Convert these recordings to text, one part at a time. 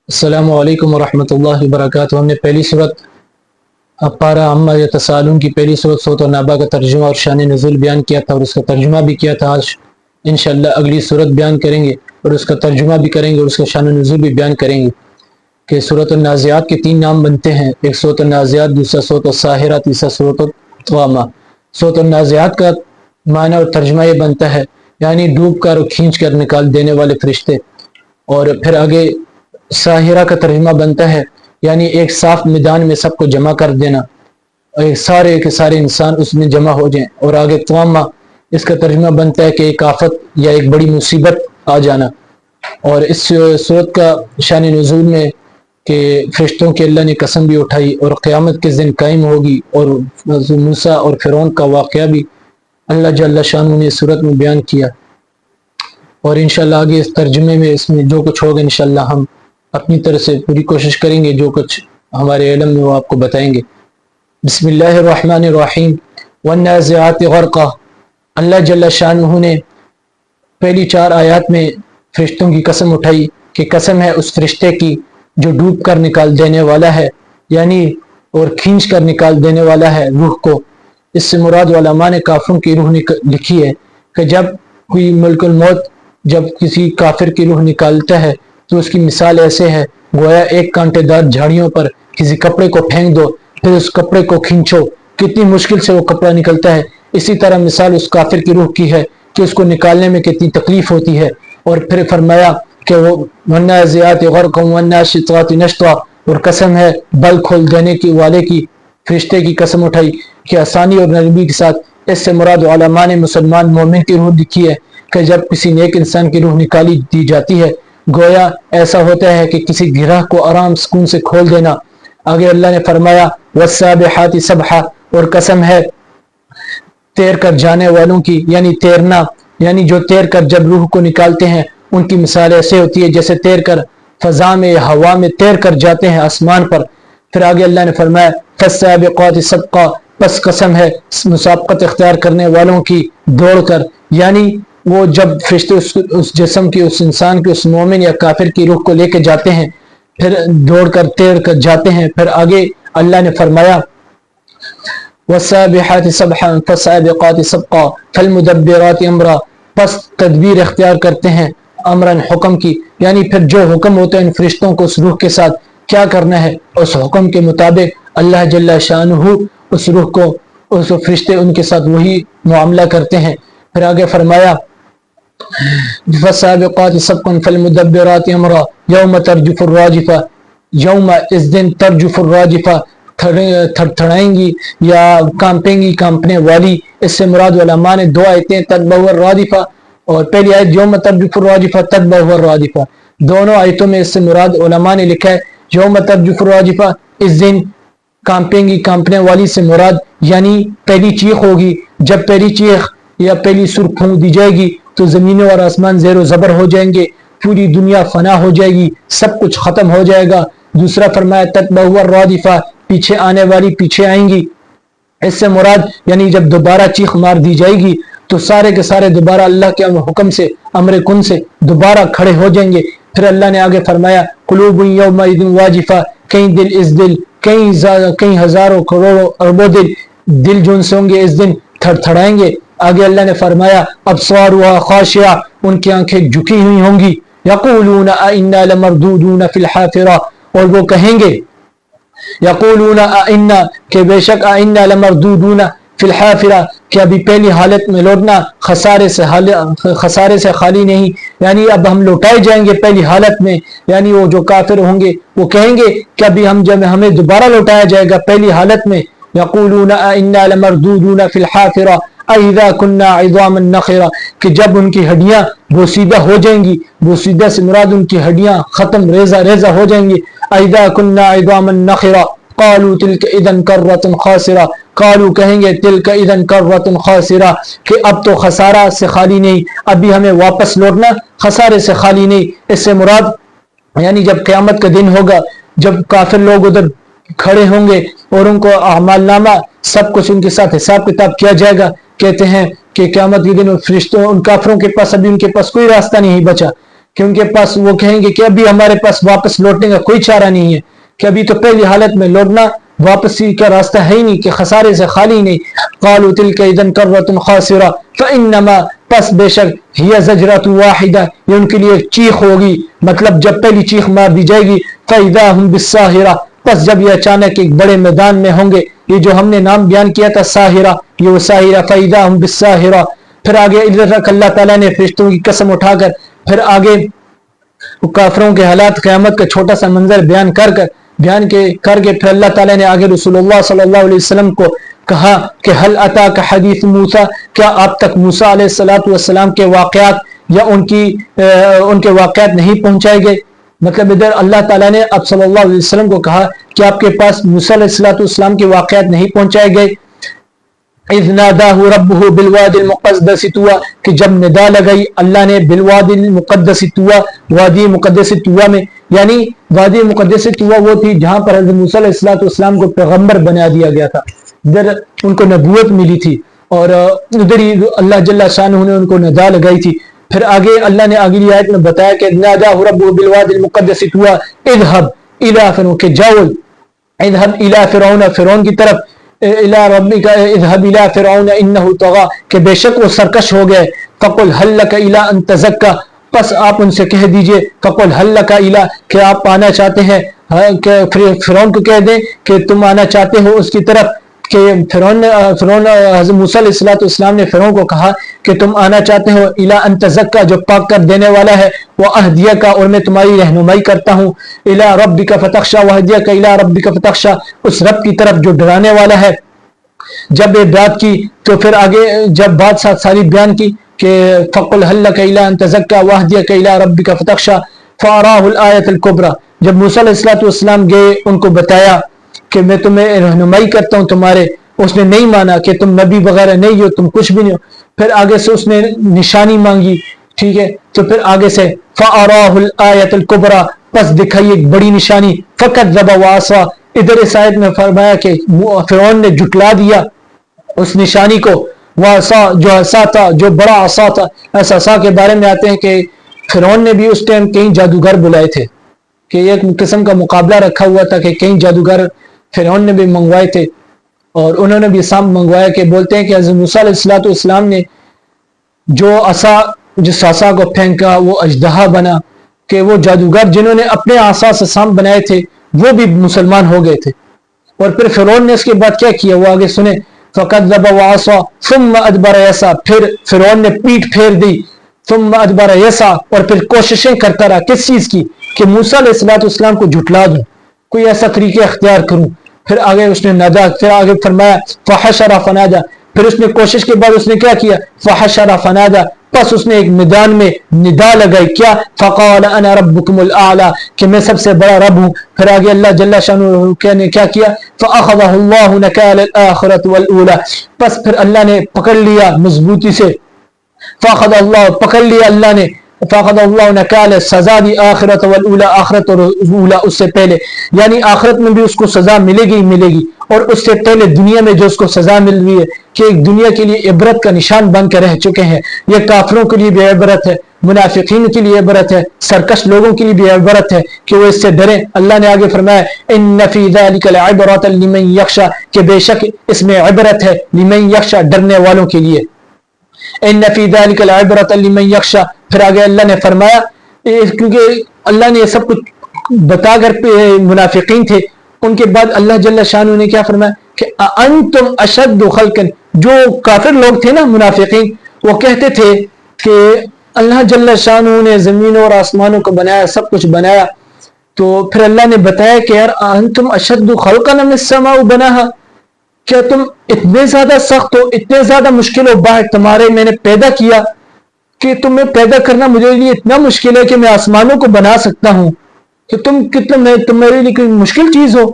السلام علیکم ورحمۃ اللہ وبرکاتہ۔ ہم نے پہلی صورت پارہ عما یتساءلون کی پہلی صورت صوت و نابا کا ترجمہ اور شان نزول بیان کیا تھا اور اس کا ترجمہ بھی کیا تھا۔ آج انشاءاللہ اگلی صورت بیان کریں گے اور اس کا ترجمہ بھی کریں گے اور اس کا شان نزول بھی بیان کریں گے کہ صورت النازعات کے تین نام بنتے ہیں، ایک صورت النازعات، دوسرا صورت الساہرہ، تیسرا صورت الطامہ۔ صورت النازعات کا معنی اور ترجمہ یہ بنتا ہے یعنی ڈوب کر اور کھینچ کر نکال دینے والے فرشتے، اور پھر آگے ساحرہ کا ترجمہ بنتا ہے یعنی ایک صاف میدان میں سب کو جمع کر دینا، ایک سارے کے سارے انسان اس میں جمع ہو جائیں، اور آگے طامہ اس کا ترجمہ بنتا ہے کہ ایک آفت یا ایک بڑی مصیبت آ جانا۔ اور اس صورت کا شان نزول میں کہ فرشتوں کے اللہ نے قسم بھی اٹھائی اور قیامت کے دن قائم ہوگی، اور موسیٰ اور فرعون کا واقعہ بھی اللہ جل شانہ نے صورت میں بیان کیا۔ اور انشاءاللہ آگے اس ترجمے میں اس میں جو کچھ ہوگا انشاءاللہ ہم اپنی طرف سے پوری کوشش کریں گے، جو کچھ ہمارے علم میں وہ آپ کو بتائیں گے۔ بسم اللہ الرحمن الرحیم۔ والنازعات غرقا، اللہ جل شانہ نے پہلی 4 آیات میں فرشتوں کی قسم اٹھائی کہ قسم ہے اس فرشتے کی جو ڈوب کر نکال دینے والا ہے، یعنی اور کھینچ کر نکال دینے والا ہے روح کو۔ اس سے مراد علماء نے کافروں کی روح لکھی ہے کہ جب کوئی ملک الموت جب کسی کافر کی روح نکالتا ہے تو اس کی مثال ایسے ہے گویا ایک کانٹے دار جھاڑیوں پر کسی کپڑے کو پھینک دو، پھر اس کپڑے کو کھینچو، کتنی مشکل سے وہ کپڑا نکلتا ہے۔ اسی طرح مثال اس کافر کی روح کی ہے کہ اس کو نکالنے میں کتنی تکلیف ہوتی ہے۔ اور پھر فرمایا کہ وہ والنازعات غرقا والناشطات نشطا، اور قسم ہے بل کھول دینے کی والے کی، فرشتے کی قسم اٹھائی کہ آسانی اور نرمی کے ساتھ۔ اس سے مراد علماء نے مسلمان مومن کی روح لکھی ہے کہ جب کسی نیک انسان کی روح نکالی دی جاتی ہے گویا ایسا ہوتا ہے کہ کسی گرہ کو آرام سکون سے کھول دینا۔ آگے اللہ نے فرمایا والسابحات سبحا، اور قسم ہے تیر کر جانے والوں کی، یعنی تیرنا، یعنی جو تیر کر جب روح کو نکالتے ہیں ان کی مثال ایسے ہوتی ہے جیسے تیر کر فضا میں ہوا میں تیر کر جاتے ہیں آسمان پر۔ پھر آگے اللہ نے فرمایا فالسابقات سبقا، پس قسم ہے مسابقت اختیار کرنے والوں کی دوڑ کر، یعنی وہ جب فرشتے اس جسم کی، اس انسان کی، اس مومن یا کافر کی روح کو لے کے جاتے ہیں پھر دوڑ کر تیر کر جاتے ہیں۔ پھر آگے اللہ نے فرمایا والسابحات سبحا فالسابقات سبقا فالمدبرات امرا، پس تدبیر اختیار کرتے ہیں امرن حکم کی، یعنی پھر جو حکم ہوتا ہے ان فرشتوں کو اس روح کے ساتھ کیا کرنا ہے اس حکم کے مطابق اللہ جل شانہ اس روح کو، اس فرشتے ان کے ساتھ وہی معاملہ کرتے ہیں۔ پھر آگے فرمایا فالسابقات سبقا فالمدبرات امرا یوم ترجف الراجفہ، یوم اس دن ترجف الراجفہ تھڑتھڑائیں گی یا کانپیں گی کانپنے والی۔ اس سے مراد علماء نے 2 آیتیں تتبع الرادفہ، اور پہلی آیت یوم ترجف الراجفہ تتبع الرادفہ، دونوں آیتوں میں اس سے مراد علماء نے لکھا ہے یوم ترجف الراجفہ اس دن کانپیں گی کانپنے والی سے مراد یعنی پہلی چیخ ہوگی، جب پہلی چیخ یا پہلی سر پھونک دی جائے گی تو زمینوں اور آسمان زیر و زبر ہو جائیں گے، پوری دنیا فنا ہو جائے گی، سب کچھ ختم ہو جائے گا۔ دوسرا فرمایا تتبع الرادفہ، پیچھے آنے والی پیچھے آئیں گی۔ اس سے مراد یعنی جب دوبارہ چیخ مار دی جائے گی تو سارے کے سارے دوبارہ اللہ کے حکم سے امر کن سے دوبارہ کھڑے ہو جائیں گے۔ پھر اللہ نے آگے فرمایا قلوب یومئذ واجفہ، کئی دل اس دل، کئی ہزاروں کروڑوں اربوں دل جو ان سے ہوں گے اس دن تھڑ تھڑائیں گے۔ آگے اللہ نے فرمایا ابصارها خاشعہ، ان کی آنکھیں جھکی ہوئی ہوں گی۔ یقولون ائنا لمردودون فی الحافرہ، اور وہ کہیں گے یقولون ائنا کہ بے شک ائنا لمردودون فی الحافرہ کہ ابھی پہلی حالت میں لوٹنا خسارے سے خالی نہیں، یعنی اب ہم لوٹائے جائیں گے پہلی حالت میں، یعنی وہ جو کافر ہوں گے وہ کہیں گے کہ ابھی ہمیں دوبارہ لوٹایا جائے گا پہلی حالت میں۔ یقولون ائنا لمردودون فی الحافرہ اذا كنا عظاما نخرا، کہ جب ان کی ہڈیاں بوسیدہ ہو جائیں گی، بوسیدہ سے مراد ان کی ہڈیاں ختم ریزہ ریزہ ہو جائیں گی۔ اذا كنا عظاما نخرا قالوا تلك اذا كرة خاسرة، قالوا کہیں گے تلك اذا كرة خاسرة کہ اب تو خسارہ سے خالی نہیں، ابھی ہمیں واپس لوٹنا خسارے سے خالی نہیں۔ اس سے مراد یعنی جب قیامت کا دن ہوگا، جب کافر لوگ ادھر کھڑے ہوں گے اور ان کو اعمال نامہ سب کچھ ان کے ساتھ حساب کتاب کیا جائے گا، کہتے ہیں کہ قیامت کے دن فرشتوں ان کافروں کے پاس ابھی ان کے پاس کوئی راستہ نہیں بچا کہ ان کے پاس وہ کہیں گے کہ ابھی ہمارے پاس واپس لوٹنے کا کوئی چارہ نہیں ہے، کہ ابھی تو پہلی حالت میں لوٹنا واپسی کا راستہ ہے ہی نہیں، کہ خسارے سے خالی نہیں. قالوا تلك اذا كرة خاسرة فانما پس بے شک ہی زجرۃ واحدہ، یہ ان کے لیے ایک چیخ ہوگی، مطلب جب پہلی چیخ مار دی جائے گی. فاذا هم بالساہرہ، پس جب یہ اچانک ایک بڑے میدان میں ہوں گے، یہ جو ہم نے نام بیان کیا تھا ساہرہ، یہ وہ ساہرہ. فاذا هم بالساہرہ، پھر آگے ادھر تک اللہ تعالیٰ نے فرشتوں کی قسم اٹھا کر پھر آگے کافروں کے حالات قیامت کا چھوٹا سا منظر بیان کر کے پھر اللہ تعالیٰ نے آگے رسول اللہ صلی اللہ علیہ وسلم کو کہا کہ حل اتاک حدیث موسیٰ، کیا آپ تک موسیٰ علیہ السلام کے واقعات یا ان کے واقعات نہیں پہنچائے گئے. مطلب ادھر اللہ تعالیٰ نے اب صلی اللہ علیہ وسلم کو کہا کہ آپ کے پاس موسیٰ علیہ السلام کے واقعات نہیں پہنچائے گئے. اذ ناداہ ربہ بالوادی المقدس طویٰ، کہ جب ندا لگائی اللہ نے بالوادی المقدس طویٰ، وادی مقدس طویٰ میں، یعنی وادی مقدس طویٰ وہ تھی جہاں پر حضرت موسیٰ علیہ السلام کو پیغمبر بنا دیا گیا تھا، ادھر ان کو نبوت ملی تھی، اور ادھر ہی اللہ جل شانہ نے ان کو ندا لگائی تھی. پھر آگے اللہ نے اگلی آیت میں بتایا کہ ناداہ ربہ بالوادی المقدس طویٰ اذهب الی فرعون، کہ جاؤ اذهب الی فرعون، فرعون کی طرف، الی ربک اذهب الی فرعون انه طغى، کہ بے شک وہ سرکش ہو گئے. فقل هل لك الی ان تزکى، پس آپ ان سے کہہ دیجئے فقل هل لك الی، کہ آپ آنا چاہتے ہیں، کہ فرعون کو کہہ دیں کہ تم آنا چاہتے ہو اس کی طرف. کہ فرعون حضرت موسیٰ علیہ السلام نے فرعون کو کہا کہ تم آنا چاہتے ہو الی ان تزکى، جو پاک کر دینے والا ہے، واہدیک، اور میں تمہاری رہنمائی کرتا ہوں، الی ربک فتخشى، واہدیک الی ربک فتخشى، اس رب کی طرف جو ڈرانے والا ہے. جب یہ بات کی تو پھر آگے جب بات ساتھ ساری بیان کی کہ فقل هل لك الی ان تزکى واہدیک الی ربک فتخشى فاراہ الآیۃ الکبریٰ، جب موسیٰ علیہ السلام گئے ان کو بتایا کہ میں تمہیں رہنمائی کرتا ہوں تمہارے، اس نے نہیں مانا کہ تم نبی وغیرہ نہیں ہو، تم کچھ بھی نہیں ہو. پھر آگے سے اس نے نشانی مانگی، ٹھیک ہے، تو پھر آگے سے فَأَرَاهُ الْآيَةَ الْكُبْرَى، پس دکھائی ایک بڑی نشانی. فَكَذَّبَ وَعَصَىٰ، ادھر اس آیت میں فرمایا کہ فرعون نے جھٹلا دیا اس نشانی کو. وَعَصَىٰ، جو عصا تھا، جو بڑا عصا تھا. اس عصا کے بارے میں آتے ہیں کہ فرعون نے بھی اس ٹائم کئی جادوگر بلائے تھے، کہ ایک قسم کا مقابلہ رکھا ہوا تھا کہ کئی جادوگر فرعون نے بھی منگوائے تھے، اور انہوں نے بھی سام منگوایا. کہ بولتے ہیں کہ حضرت موسیٰ علیہ السلام نے جو عصا، جس عصا کو پھینکا وہ اژدہا بنا، کہ وہ جادوگر جنہوں نے اپنے عصا سے سام بنائے تھے وہ بھی مسلمان ہو گئے تھے. اور پھر فرعون نے اس کے بعد کیا کیا وہ آگے سنیں. فَكَذَّبَ وَعَصَىٰ ثُمَّ أَدْبَرَ يَسْعَىٰ، پھر فرعون نے پیٹھ پھیر دی. ثُمَّ أَدْبَرَ يَسْعَىٰ، اور پھر کوششیں کرتا رہا، کس چیز کی؟ کہ موسیٰ علیہ السلام کو جھٹلا دوں، کوئی ایسا طریقہ اختیار کروں. پھر آگے اس نے ندا، پھر آگے فرمایا فحشر فنادا، پھر اس نے کوشش کے بعد اس نے کیا کیا؟ فحشر فنادا، پس اس نے ایک میدان میں ندا لگائی، کیا؟ فقال انا ربکم الاعلی، کہ میں سب سے بڑا رب ہوں. پھر آگے اللہ جل شانہ نے کیا کیا؟ فاخذہ اللہ نکال الاخرۃ والاولی، پس پھر اللہ نے پکڑ لیا مضبوطی سے. فاخذ اللہ، پکڑ لیا اللہ نے، فاخذ اللہ نکال، سزا دی آخرت والاولی، آخرت اور اولا، اس سے پہلے، یعنی آخرت میں بھی اس کو سزا ملے گی، اور اس سے پہلے دنیا میں جو اس کو سزا مل رہی ہے، کہ ایک دنیا کے لیے عبرت کا نشان بن کر رہ چکے ہیں. یہ کافروں کے لیے بھی عبرت ہے، منافقین کے لیے عبرت ہے، سرکش لوگوں کے لیے بھی عبرت ہے کہ وہ اس سے ڈریں. اللہ نے آگے فرمایا ان فی ذلک لعبرۃ لمن یخشی، کہ بے شک اس میں عبرت ہے لمن یخشی، ڈرنے والوں کے لیے. ان فی ذلک لعبرۃ لمن یخشی، پھر آگے اللہ نے فرمایا، کیونکہ اللہ نے یہ سب کچھ بتا کر منافقین تھے، ان کے بعد اللہ جل شانہ نے کیا فرمایا کہ انتم اشد خلقا، جو کافر لوگ تھے نا منافقین، وہ کہتے تھے کہ اللہ جل شانہ نے زمینوں اور آسمانوں کو بنایا، سب کچھ بنایا، تو پھر اللہ نے بتایا کہ یار انتم اشد خلقا من السماء بناها، کیا تم اتنے زیادہ سخت ہو، اتنے زیادہ مشکل ہو، باہر تمہارے میں نے پیدا کیا کہ تمہیں پیدا کرنا مجھے لیے اتنا مشکل ہے کہ میں آسمانوں کو بنا سکتا ہوں، کہ تم میرے لیے کوئی مشکل چیز ہو.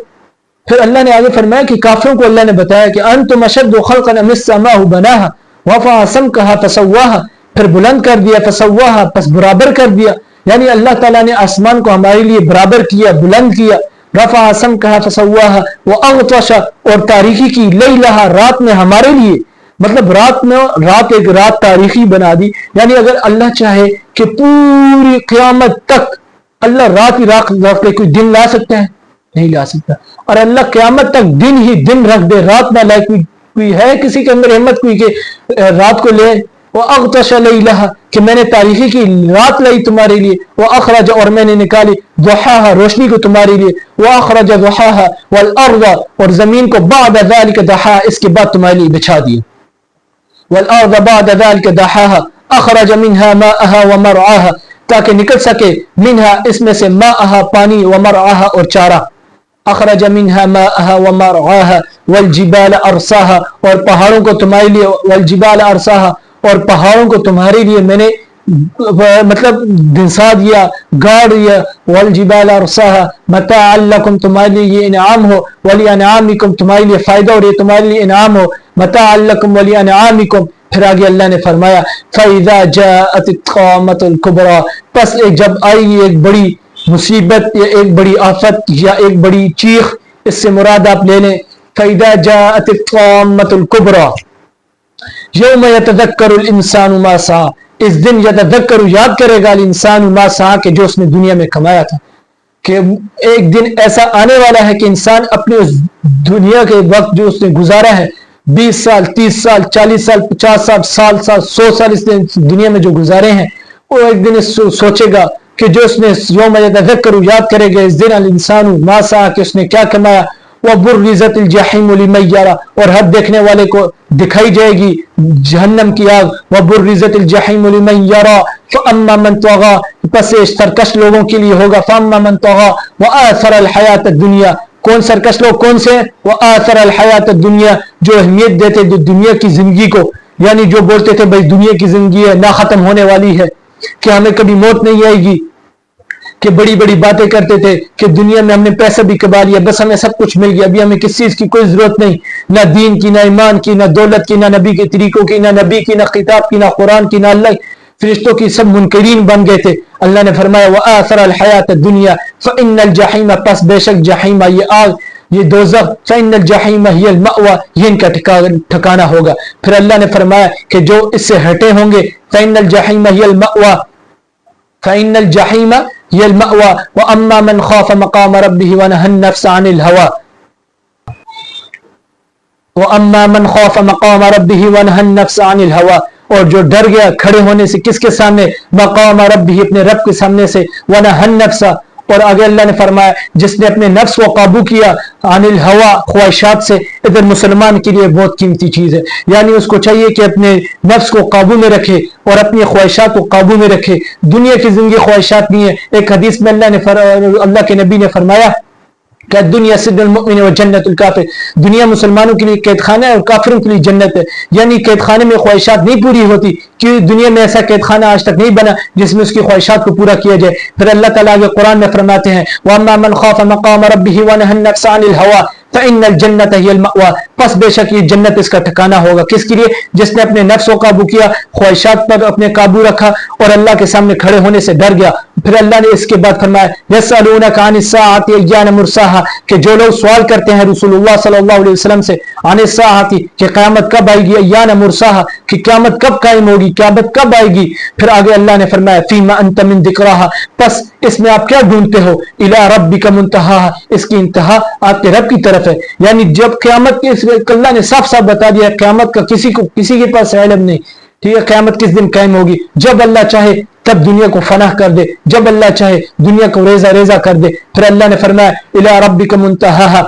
پھر اللہ نے آگے فرمایا کہ کافروں کو اللہ نے بتایا کہ انتم اشد خلقا من السماء بناها ورفع سمكها فسواها، پھر بلند کر دیا، فسواها، پس برابر کر دیا. یعنی اللہ تعالیٰ نے آسمان کو ہمارے لیے برابر کیا، بلند کیا. رفع سمكها فسواها واغطش، اور تاریکی کی، لیلها، رات میں ہمارے لیے، مطلب رات ایک رات تاریخی بنا دی. یعنی اگر اللہ چاہے کہ پوری قیامت تک اللہ رات ہی رکھ دے, کوئی دن لا سکتا ہے؟ نہیں لا سکتا. اور اللہ قیامت تک دن ہی دن رکھ دے, رات نہ لائے, کوئی ہے کسی کے اندر ہمت کوئی کہ رات کو لے؟ وَأَغْطَشَ لَيْلَهَا کہ میں نے تاریخی کی رات لائی تمہارے لیے, وَأَخْرَجَ اور میں نے نکالی ضُحَاهَا روشنی کو تمہارے لیے, وَأَخْرَجَ ضُحَاهَا وَالْأَرْضَ اور زمین کو بعد ذَلِكَ دَحَاهَا اس کے بعد تمہارے لیے بچھا دیے, وَالْأَرْضَ بَعْدَ ذَلِكَ دَحَاهَا أَخْرَجَ مِنْهَا مَاءَهَا وَمَرْعَاهَا تاکہ نکل سکے منها اس میں سے ماءها پانی, ومرعاها اور چارہ. اخرج منها ماءها ومرعاها والجبال ارساها اور پہاڑوں کو تمہارے لیے, والجبال ارساها اور پہاڑوں کو تمہارے لیے میں نے مطلب دنسا دیا, گاڑ دیا. والجبال ارساها متاعا لکم تمہارے لیے یہ انعام ہو, ولانعامکم تمہارے لیے فائدہ اور یہ تمہارے لیے انعام ہو, متاعا لکم ولانعامکم. پھر آگے اللہ نے فرمایا فَإِذَا جَاءَتِ الطَّامَّةُ الْكُبْرَى پس جب آئی ایک بڑی مصیبت یا ایک بڑی آفت یا ایک بڑی چیخ, اس سے مراد آپ لے لیں فَإِذَا جَاءَتِ الطَّامَّةُ الْكُبْرَى یوم یتذکر الانسان ما سعی اس دن یتذکر یاد کرے گا الانسان ما سعی کہ جو اس نے دنیا میں کمایا تھا. کہ ایک دن ایسا آنے والا ہے کہ انسان اپنے اس دنیا کے وقت جو اس نے گزارا ہے 20 سال 30 سال 40 سال 50 سال 100 سال اس دنیا میں جو گزارے ہیں, وہ ایک دن سوچے گا کہ جو اس نے یوم یتذکر یاد کرے گا اس دن الانسان ما سعی کہ اس نے کیا کمایا. وَبُرِّزَتِ الْجَحِيمُ لِمَنْ يَرَى اور حد دیکھنے والے کو دکھائی جائے گی جہنم کی آگ. وَبُرِّزَتِ الْجَحِيمُ لِمَنْ يَرَى فَأَمَّا مَنْ طَغَى پس سرکش لوگوں کے لیے ہوگا. فَأَمَّا مَنْ طَغَى وَآثَرَ الْحَيَاةَ الدُّنْيَا کون سرکش لوگ کون سے؟ وَآثَرَ الْحَيَاةَ الدُّنْيَا جو اہمیت دیتے دنیا کی زندگی کو, یعنی جو بولتے تھے بھائی دنیا کی زندگی ہے نہ ختم ہونے والی ہے, کہ ہمیں کبھی موت نہیں آئے گی, کہ بڑی بڑی باتیں کرتے تھے کہ دنیا میں ہم نے پیسہ بھی کما لیا, بس ہمیں سب کچھ مل گیا, ابھی ہمیں کس چیز کی کوئی ضرورت نہیں, نہ دین کی, نہ ایمان کی, نہ دولت کی, نہ نبی کے طریقوں کی, نہ نبی کی, نہ خطاب کی, نہ قرآن کی, نہ اللہ فرشتوں کی, سب منکرین بن گئے تھے. اللہ نے فرمایا وَآثَرَ الْحَيَاةَ الدُّنْيَا فَإِنَّ الْجَحِيمَ پس بے شک جہیمہ یہ آگ یہ دوزخ فَإِنَّ الْجَحِيمَ هِيَ الْمَأْوَى یہ ان کا ٹھکانہ ہوگا. پھر اللہ نے فرمایا کہ جو اس سے ہٹے ہوں گے فَإِنَّ الْجَحِيمَ هِيَ الْمَأْوَى فَإِنَّ الْجَحِيمَ هِيَ الْمَأْوَى وَأَمَّا مَنْ خَافَ مَقَامَ رَبِّهِ وَنَهَى النَّفْسَ عَنِ الْهَوَى وَأَمَّا مَنْ خَافَ مَقَامَ رَبِّهِ وَنَهَى النَّفْسَ عَنِ الْهَوَى اور جو ڈر گیا کھڑے ہونے سے کس کے سامنے؟ مقام ربی اپنے رب کے سامنے سے. وَنَهَى النَّفْسَ اور آگے اللہ نے فرمایا جس نے اپنے نفس کو قابو کیا عن الہوا خواہشات سے. ادھر مسلمان کے لیے بہت قیمتی چیز ہے, یعنی اس کو چاہیے کہ اپنے نفس کو قابو میں رکھے اور اپنی خواہشات کو قابو میں رکھے. دنیا کی زندگی خواہشات نہیں ہے. ایک حدیث میں اللہ کے نبی نے فرمایا کہ دنیا سجن المؤمن و جنت الکافر, دنیا مسلمانوں کے لیے قید خانہ ہے اور کافروں کے لیے جنت ہے. یعنی قید خانے میں خواہشات نہیں پوری ہوتی, کیونکہ دنیا میں ایسا قید خانہ آج تک نہیں بنا جس میں اس کی خواہشات کو پورا کیا جائے. پھر اللہ تعالیٰ کے قرآن میں فرماتے ہیں وَأَمَّا مَنْ خَافَ مَقَامَ رَبِّهِ وَنَهَى النَّفْسَ عَنِ الْهَوَى فَإِنَّ الْجَنَّةَ هِيَ الْمَأْوَى پس بے شک یہ جنت اس کا ٹھکانہ ہوگا. کس کے لیے؟ جس نے اپنے نفس کو قابو کیا, خواہشات پر اپنے قابو رکھا اور اللہ کے سامنے کھڑے ہونے سے ڈر گیا. پھر اللہ نے اس کے بعد فرمایا يَسْأَلُونَكَ عَنِ السَّاعَةِ أَيَّانَ مُرْسَاهَا کہ جو لوگ سوال کرتے ہیں رسول اللہ صلی اللہ علیہ وسلم سے عن السَّاعَةِ کہ قیامت کب آئے گی, أَيَّانَ مُرْسَاهَا کہ قیامت کب قائم ہوگی, قیامت کب آئے گی. پھر آگے اللہ نے فرمایا فِيمَا أَنْتَ مِنْ ذِكْرَاهَا پس اس میں آپ کیا ڈھونڈتے ہو, إِلَىٰ رَبِّكَ مُنْتَهَاهَا اس کی انتہا آپ کے رب کی طرف ہے. یعنی جب قیامت کے اللہ نے صاف صاف بتا دیا قیامت کا کسی کے پاس علم نہیں, ٹھیک ہے, قیامت کس دن قائم ہوگی, جب اللہ چاہے تب دنیا کو فنا کر دے, جب اللہ چاہے دنیا کو ریزہ ریزہ کر دے. پھر اللہ نے فرمایا إِلَىٰ رَبِّكَ مُنْتَهَاهَا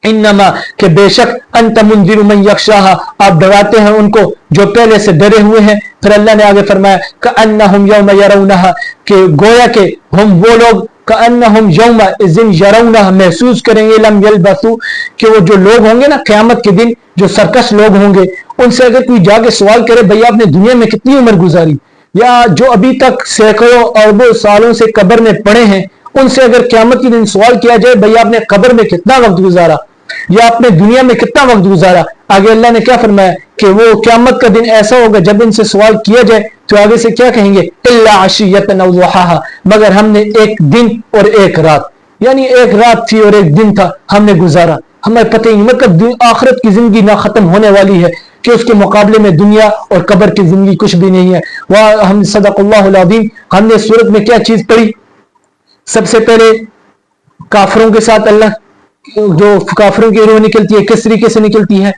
انما کہ بے شک انت منذر من یخشاها آپ ڈراتے ہیں ان کو جو پہلے سے ڈرے ہوئے ہیں. پھر اللہ نے آگے فرمایا کأنہم یوم یرونها کہ گویا کہ ہم وہ لوگ کأنہم یوم اس دن یرونها محسوس کریں گے لم یلبثوا کہ وہ جو لوگ ہوں گے نا قیامت کے دن جو سرکش لوگ ہوں گے, ان سے اگر کوئی جا کے سوال کرے بھئی آپ نے دنیا میں کتنی عمر گزاری, یا جو ابھی تک سینکڑوں اربوں سالوں سے قبر میں پڑے ہیں ان سے اگر قیامت کے دن سوال کیا جائے بھئی آپ نے قبر میں کتنا وقت گزارا یا آپ نے دنیا میں کتنا وقت گزارا, آگے اللہ نے کیا فرمایا کہ وہ قیامت کا دن ایسا ہوگا جب ان سے سوال کیا جائے تو آگے سے کیا کہیں گے الا عشیۃ او ضحاها مگر ہم نے ایک دن اور ایک رات, یعنی ایک رات تھی اور ایک دن تھا ہم نے گزارا, ہمیں پتہ ہی نہیں, مطلب آخرت کی زندگی نہ ختم ہونے والی ہے. کہ اس کے مقابلے میں دنیا اور قبر کی زندگی کچھ بھی نہیں ہے. ہم صدق اللہ العظیم. ہم نے سورت میں کیا چیز پڑھی؟ سب سے پہلے کافروں کے ساتھ اللہ جو کافروں کی روح نکلتی ہے کس طریقے سے نکلتی ہے،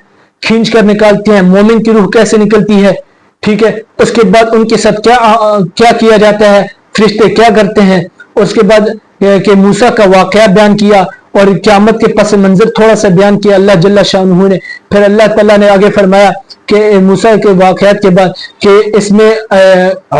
کھینچ کر نکالتے ہیں. مومن کی روح کیسے نکلتی ہے، ٹھیک ہے. اس کے بعد ان کے ساتھ کیا کیا جاتا ہے، فرشتے کیا کرتے ہیں. اس کے بعد کہ موسیٰ کا واقعہ بیان کیا اور قیامت کے پس منظر تھوڑا سا بیان کیا اللہ جل شانہ نے. پھر اللہ تعالیٰ نے آگے فرمایا کہ موسیٰ کے واقعات کے بعد کہ اس میں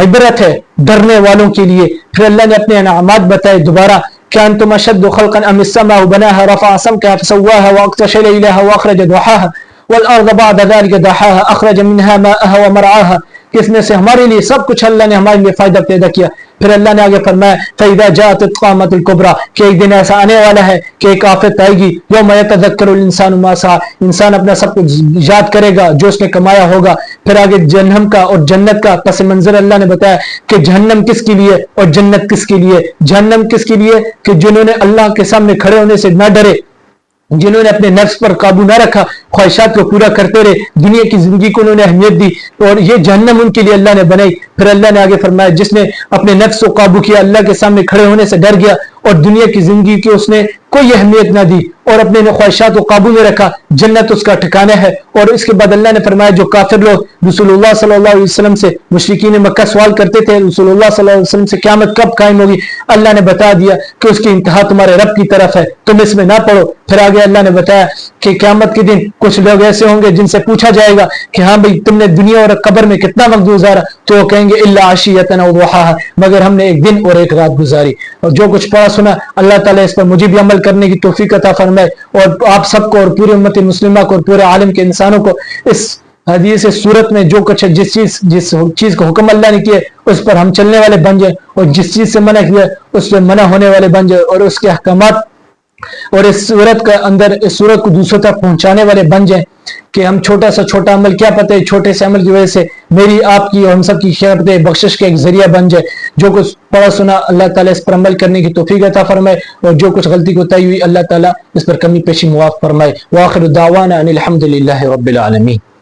عبرت ہے ڈرنے والوں کے لیے. پھر اللہ نے اپنے انعامات بتائے دوبارہ کہ انتم اشد خلقا ام السماء بناها رفع سمكها فسواها واغطش ليلها واخرج ضحاها والارض بعد ذلك دحاها اخرج منها ماءها ومرعاها. اس میں سے ہمارے لیے سب کچھ اللہ نے ہمارے لیے فائدہ پیدا کیا. پھر اللہ نے آگے فرمایا فَإِذَا جَاءَتِ الطَّامَّةُ الْكُبْرَى کہ ایک دن ایسا آنے والا ہے کہ ایک آفت آئے گی. یوم یتذکر الانسان ما سعی، انسان اپنا سب کچھ یاد کرے گا جو اس نے کمایا ہوگا. پھر آگے جہنم کا اور جنت کا پس منظر اللہ نے بتایا کہ جہنم کس کے لیے اور جنت کس کے لیے. جہنم کس کے لیے کہ جنہوں نے اللہ کے سامنے کھڑے ہونے سے نہ ڈرے، جنہوں نے اپنے نفس پر قابو نہ رکھا، خواہشات کو پورا کرتے رہے، دنیا کی زندگی کو انہوں نے اہمیت دی اور یہ جہنم ان کے لیے اللہ نے بنائی. پھر اللہ نے آگے فرمایا جس نے اپنے نفس کو قابو کیا، اللہ کے سامنے کھڑے ہونے سے ڈر گیا اور دنیا کی زندگی کی اس نے کوئی اہمیت نہ دی اور اپنے خواہشات کو قابو میں رکھا، جنت اس کا ٹھکانہ ہے. اور اس کے بعد اللہ نے فرمایا جو کافر لوگ رسول اللہ صلی اللہ علیہ وسلم سے، مشرکین مکہ سوال کرتے تھے رسول اللہ صلی اللہ علیہ وسلم سے قیامت کب قائم ہوگی، اللہ نے بتا دیا کہ اس کی انتہا تمہارے رب کی طرف ہے، تم اس میں نہ پڑو. پھر آگے اللہ نے بتایا کہ قیامت کے دن کچھ لوگ ایسے ہوں گے جن سے پوچھا جائے گا کہ ہاں بھئی تم نے دنیا اور قبر میں کتنا وقت گزارا، تو وہ کہیں گے الا عشیۃ او ضحاھا، مگر ہم نے ایک دن اور ایک رات گزاری. اور جو کچھ پڑھا سنا اللہ تعالیٰ اس پر مجھے بھی عمل کرنے کی توفیق عطا فرمائے اور آپ سب کو اور پوری امت مسلمہ کو اور پورے عالم کے انسانوں کو اس حدیث صورت میں جو کچھ جس چیز کو حکم اللہ نے کیا اس پر ہم چلنے والے بن جائیں اور جس چیز سے منع کیا اس سے منع ہونے والے بن جائیں اور اس کے احکامات اور اس صورت کا اندر اس صورت کو دوسروں تک پہنچانے والے بن جائیں کہ ہم چھوٹا سا چھوٹا عمل کیا پتہ ہے چھوٹے سے عمل کی وجہ سے میری آپ کی اور ہم سب کی خیرت بخشش کا ایک ذریعہ بن جائے. جو کچھ پڑھا سنا اللہ تعالیٰ اس پر عمل کرنے کی توفیق عطا فرمائے اور جو کچھ غلطی کوتاہی ہوئی اللہ تعالیٰ اس پر کمی پیشی معاف فرمائے. وآخر دعوانا ان الحمد للہ رب العالمین.